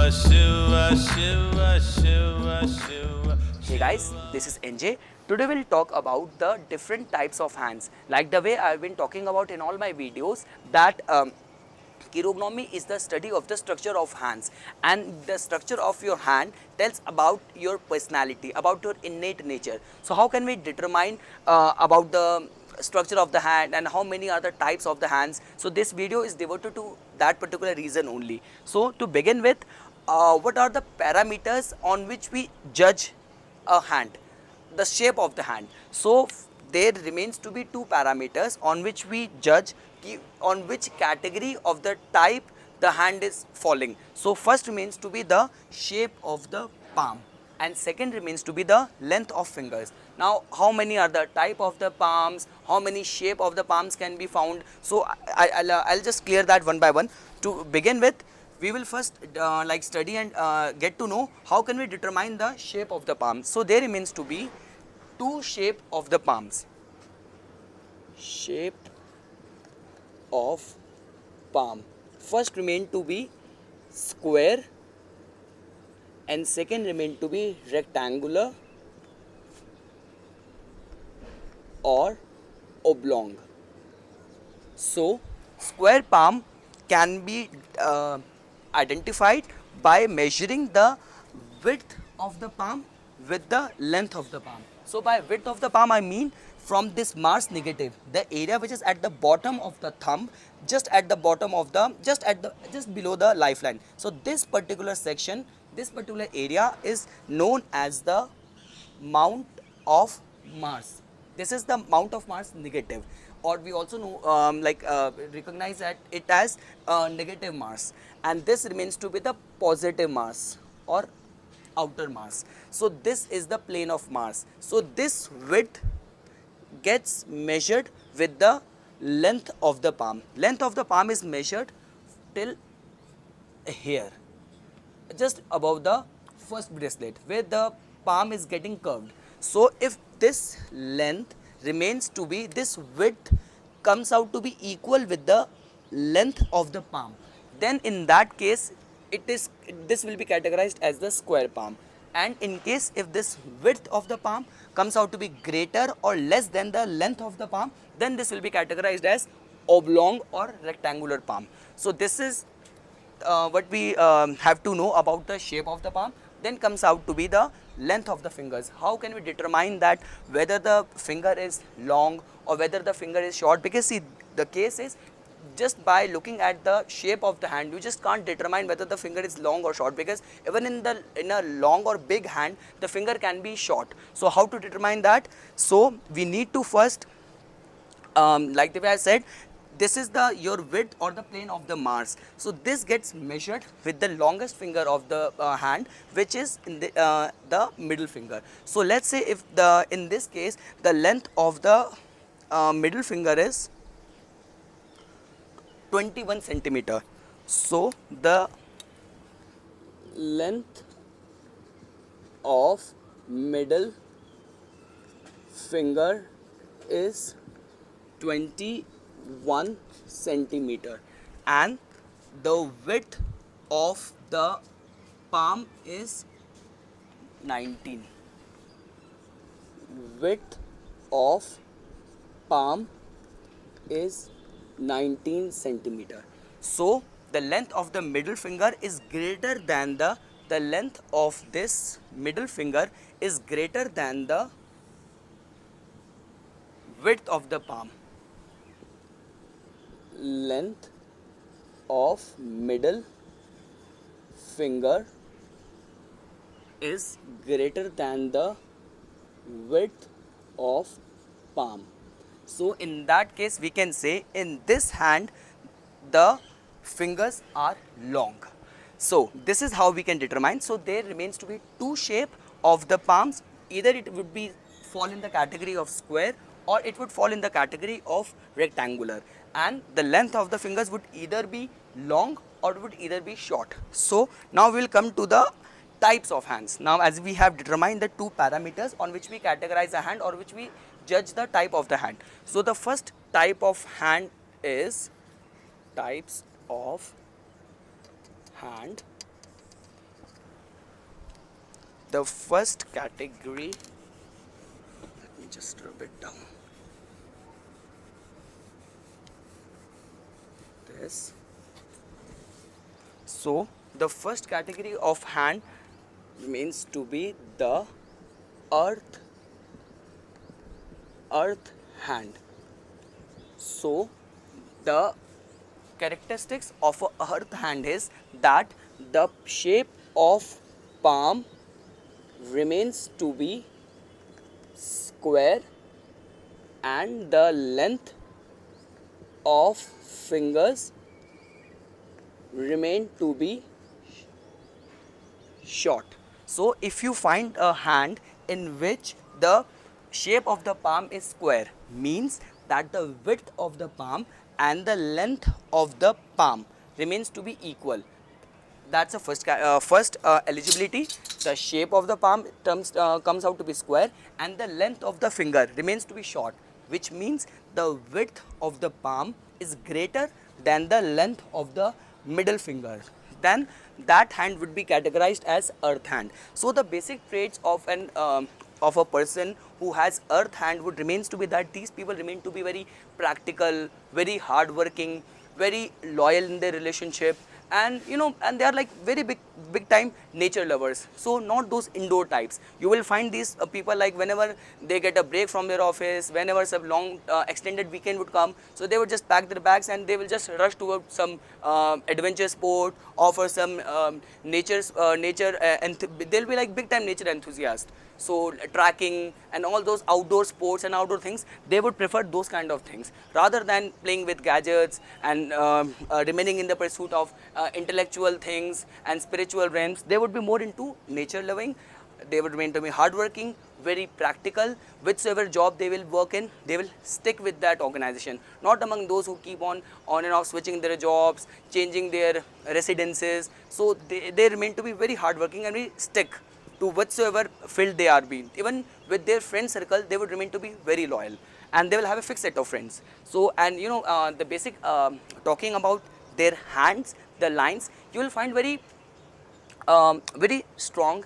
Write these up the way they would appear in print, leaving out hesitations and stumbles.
Hey guys, this is NJ. Today we'll talk about the different types of hands. Like the way I've been talking about in all my videos that chirognomy is the study of the structure of hands, and the structure of your hand tells about your personality, about your innate nature. So how can we determine about the structure of the hand and how many are the types of the hands? So this video is devoted to that particular reason only. So to begin with, what are the parameters on which we judge a hand, the shape of the hand? So there remains to be two parameters on which we judge on which category of the type the hand is falling. So first remains to be the shape of the palm, and second remains to be the length of fingers. Now how many are the type of the palms, how many shape of the palms can be found? So I'll just clear that one by one. To begin with, we will first like study and get to know how can we determine the shape of the palm. So there remains to be two shape of the palms. Shape of palm. First remain to be square and second remain to be rectangular or oblong. So square palm can be identified by measuring the width of the palm with the length of the palm. So by width of the palm I mean from this Mars negative, the area which is at the bottom of the thumb, just at the bottom of the, just below the lifeline. So this particular section, this particular area is known as the Mount of Mars. This is the Mount of Mars negative, or we also know recognize that it as negative Mars, and this remains to be the positive Mars or outer Mars. So this is the plane of Mars. So this width gets measured with the length of the palm. Length of the palm is measured till here, just above the first bracelet where the palm is getting curved. So if this length remains to be, this width comes out to be equal with the length of the palm, then in that case this will be categorized as the square palm. And in case if this width of the palm comes out to be greater or less than the length of the palm, then this will be categorized as oblong or rectangular palm. So this is what we have to know about the shape of the palm. Then comes out to be the length of the fingers. How can we determine that whether the finger is long or whether the finger is short? Because see, the case is, just by looking at the shape of the hand you just can't determine whether the finger is long or short, because even in a long or big hand the finger can be short. So how to determine that? So we need to first like the way I said, this is the your width or the plane of the Mars. So this gets measured with the longest finger of the hand, which is in the middle finger. So let's say if the, in this case, the length of the middle finger is 21 centimeter. So the length of middle finger is 21 centimeter, and the width of the palm is 19. Width of palm is 19 centimeter. So the length of the middle finger is greater than the length of this middle finger is greater than the width of the palm. Length of middle finger is greater than the width of palm. So in that case we can say in this hand the fingers are long. So this is how we can determine. So there remains to be two shape of the palms. Either it would be fall in the category of square or it would fall in the category of rectangular, and the length of the fingers would either be long or would either be short. So now we will come to the types of hands. Now as we have determined the two parameters on which we categorize a hand or which we judge the type of the hand. So the first type of hand is types of hand. the first category, let me just rub it down. This. So the first category of hand means to be the earth hand. So the characteristics of a earth hand is that the shape of palm remains to be square and the length of fingers remain to be short. So if you find a hand in which the shape of the palm is square, means that the width of the palm and the length of the palm remains to be equal. That's the first eligibility. The shape of the palm comes out to be square and the length of the finger remains to be short, which means the width of the palm is greater than the length of the middle finger. Then that hand would be categorized as earth hand. So the basic traits of an of a person who has earth hand would remains to be that these people remain to be very practical, very hardworking, very loyal in their relationship, and and they are like very big time nature lovers. So not those indoor types. You will find these people like whenever they get a break from their office, whenever some long extended weekend would come, so they would just pack their bags and they will just rush towards some adventure sport or for some nature and they'll be like big time nature enthusiast. So tracking and all those outdoor sports and outdoor things, they would prefer those kind of things rather than playing with gadgets and remaining in the pursuit of intellectual things and spiritual realms. They would be more into nature loving. They would remain to be hardworking, very practical. Whichever job they will work in, they will stick with that organization, not among those who keep on and off switching their jobs, changing their residences. So they remain to be very hardworking and very stick to whatsoever field they are being. Even with their friend circle, they would remain to be very loyal and they will have a fixed set of friends. So, and the basic talking about their hands, the lines, you will find very strong,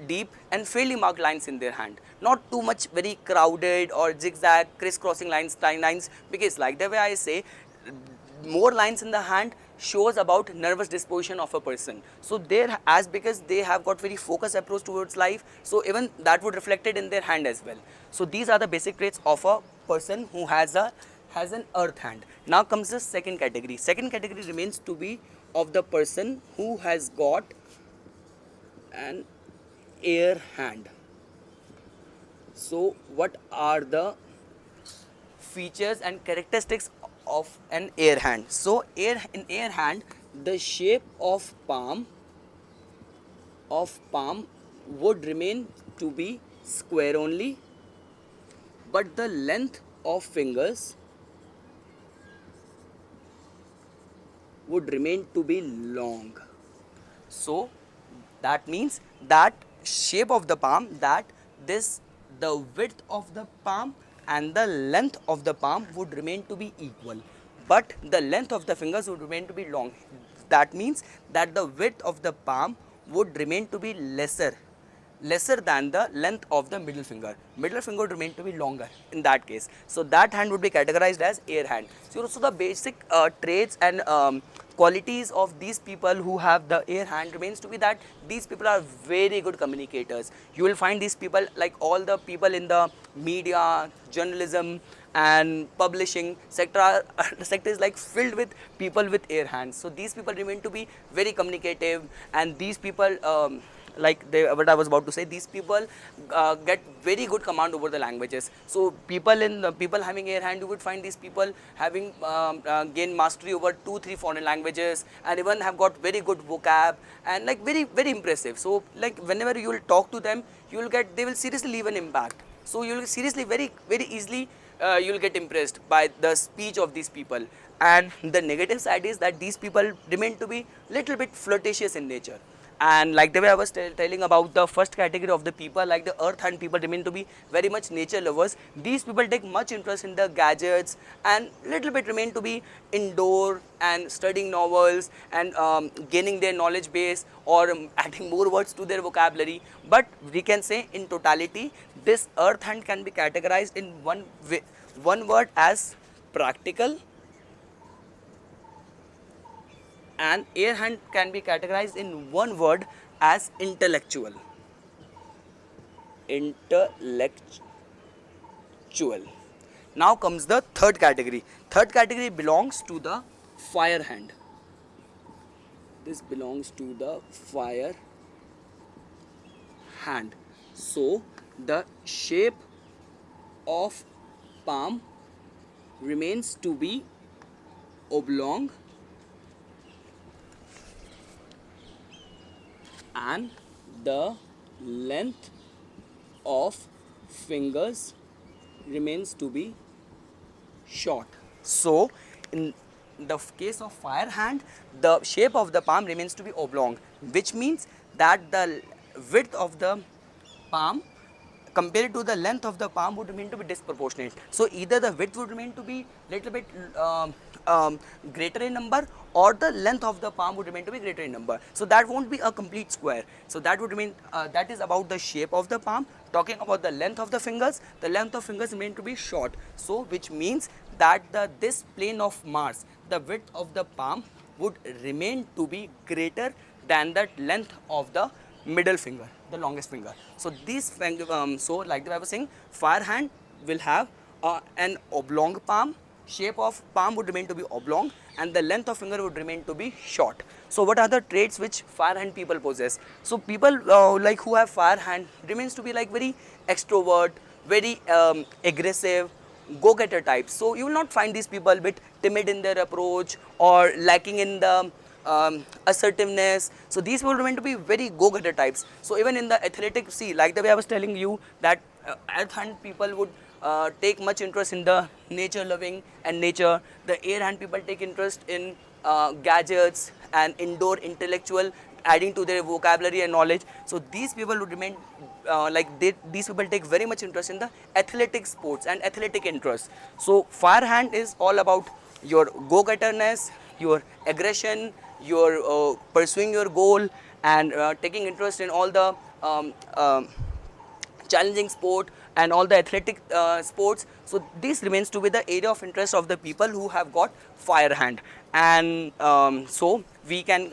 deep and fairly marked lines in their hand. Not too much very crowded or zigzag, crisscrossing lines, because like the way I say, more lines in the hand shows about nervous disposition of a person. So there, as because they have got very focused approach towards life, so even that would reflected in their hand as well. So these are the basic traits of a person who has an earth hand. Now comes the second category. Second category remains to be of the person who has got an air hand. So what are the features and characteristics of an air hand? So in air hand, the shape of palm would remain to be square only, but the length of fingers would remain to be long. So that means that shape of the palm, that the width of the palm and the length of the palm would remain to be equal, but the length of the fingers would remain to be long. That means that the width of the palm would remain to be lesser than the length of the middle finger. Middle finger would remain to be longer in that case. So that hand would be categorized as air hand. So the basic traits and qualities of these people who have the air hand remains to be that these people are very good communicators. You will find these people like all the people in the media, journalism and publishing sector sector is like filled with people with air hands. So these people remain to be very communicative, and these people what I was about to say, these people get very good command over the languages. So people having air hand, you would find these people having gained mastery over 2-3 foreign languages, and even have got very good vocab and like very impressive. So like whenever you will talk to them, they will seriously leave an impact. So you will seriously very easily you will get impressed by the speech of these people. And the negative side is that these people remain to be little bit flirtatious in nature, And like the way I was telling about the first category of the people, like the earth hand people remain to be very much nature lovers. These people take much interest in the gadgets and little bit remain to be indoor and studying novels and gaining their knowledge base or adding more words to their vocabulary. But we can say in totality, this earth hand can be categorized in one word as practical, and air hand can be categorized in one word as intellectual. Intellectual. Now comes the third category. Third category belongs to the fire hand. This belongs to the fire hand. So the shape of palm remains to be oblong, and the length of fingers remains to be short. So in the case of fire hand, the shape of the palm remains to be oblong, which means that the width of the palm compared to the length of the palm would remain to be disproportionate. So either the width would remain to be little bit greater in number, or the length of the palm would remain to be greater in number. So that won't be a complete square. So that would remain, that is about the shape of the palm. Talking about the length of the length of fingers remain to be short. So which means that this plane of Mars, the width of the palm would remain to be greater than the length of the middle finger, the longest finger. So these so like I was saying, fire hand will have an oblong palm, shape of palm would remain to be oblong, and the length of finger would remain to be short. So what are the traits which fire hand people possess? So people like who have fire hand remains to be like very extrovert, very aggressive, go-getter types. So you will not find these people a bit timid in their approach or lacking in the assertiveness. So these people remain to be very go-getter types. So even in the athletic, see, like the way I was telling you that earth hand people would take much interest in the nature loving and nature. The air hand people take interest in gadgets and indoor intellectual, adding to their vocabulary and knowledge. So these people would remain these people take very much interest in the athletic sports and athletic interests. So fire hand is all about your go-getterness, your aggression, your pursuing your goal, and taking interest in all the challenging sport and all the athletic sports. So this remains to be the area of interest of the people who have got fire hand. And so we can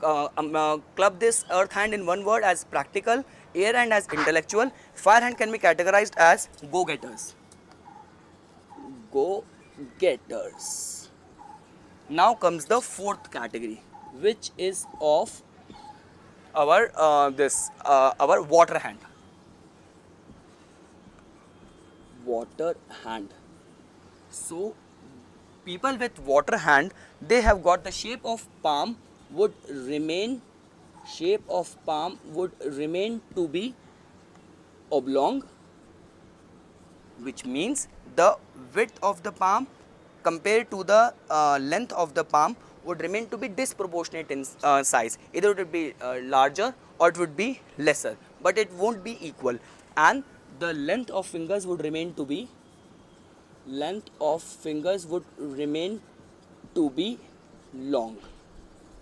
club this earth hand in one word as practical, air hand as intellectual, fire hand can be categorized as go-getters. Go-getters. Now comes the fourth category, which is of our our water hand. Water hand. So people with water hand, they have got the shape of palm would remain to be oblong, which means the width of the palm compared to the length of the palm would remain to be disproportionate in size. Either it would be larger or it would be lesser, but it won't be equal. And the length of fingers would remain to be long.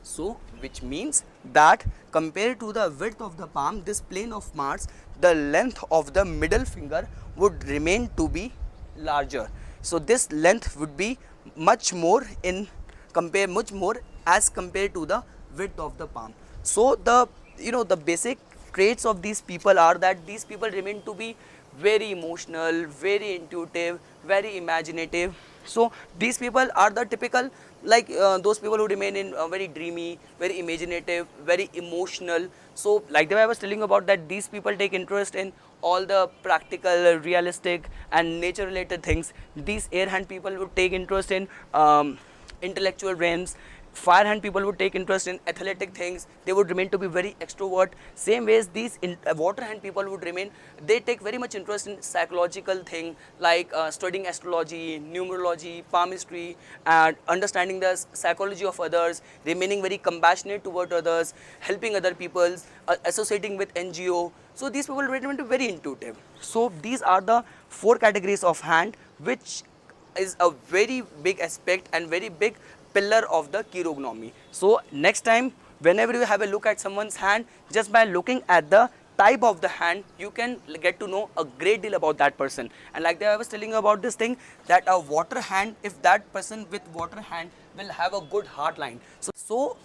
So which means that compared to the width of the palm, this plane of Mars, the length of the middle finger would remain to be larger. So this length would be much more as compared to the width of the palm. So the basic traits of these people are that these people remain to be very emotional, very intuitive, very imaginative. So these people are the typical those people who remain in very dreamy, very imaginative, very emotional. So like the way I was telling you about that, these people take interest in all the practical, realistic and nature related things. These air hand people would take interest in intellectual realms, fire hand people would take interest in athletic things, they would remain to be very extrovert. Same ways these water hand people would remain, they take very much interest in psychological thing like studying astrology, numerology, palmistry, and understanding the psychology of others, remaining very compassionate toward others, helping other people, associating with NGO. So these people remain very intuitive. So these are the four categories of hand, which is a very big aspect and very big pillar of the chirognomy. So next time whenever you have a look at someone's hand, just by looking at the type of the hand, you can get to know a great deal about that person. And like I was telling you about this thing, that a water hand, if that person with water hand will have a good heart line. So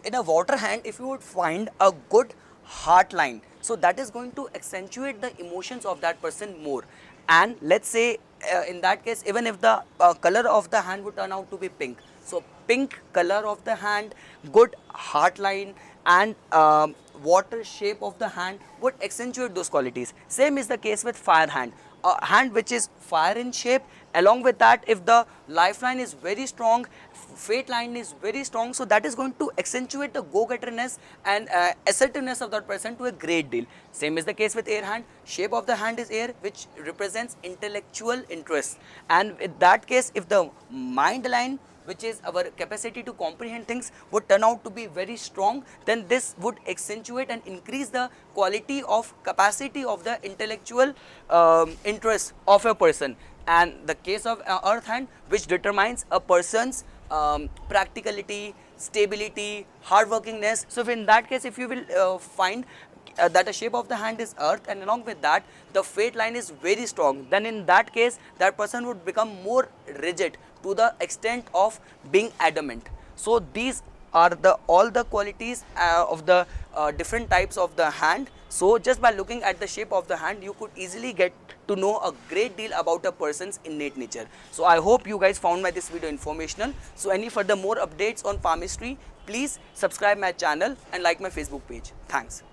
in a water hand, if you would find a good heart line, so that is going to accentuate the emotions of that person more. And let's say in that case, even if the color of the hand would turn out to be pink, so pink color of the hand, good heart line, and water shape of the hand would accentuate those qualities. Same is the case with fire hand, a hand which is fire in shape. Along with that, if the lifeline is very strong, fate line is very strong, so that is going to accentuate the go-getterness and assertiveness of that person to a great deal. Same is the case with air hand. Shape of the hand is air, which represents intellectual interest, and in that case, if the mind line, which is our capacity to comprehend things, would turn out to be very strong, then this would accentuate and increase the quality of capacity of the intellectual interest of a person. And the case of earth hand, which determines a person's practicality, stability, hardworkingness. So if in that case, if you will find that the shape of the hand is earth, and along with that the fate line is very strong, then in that case that person would become more rigid to the extent of being adamant. So these are the all the qualities of the different types of the hand. So just by looking at the shape of the hand, you could easily get to know a great deal about a person's innate nature. So I hope you guys found this video informational. So any further more updates on palmistry, please subscribe my channel and like my Facebook page. Thanks.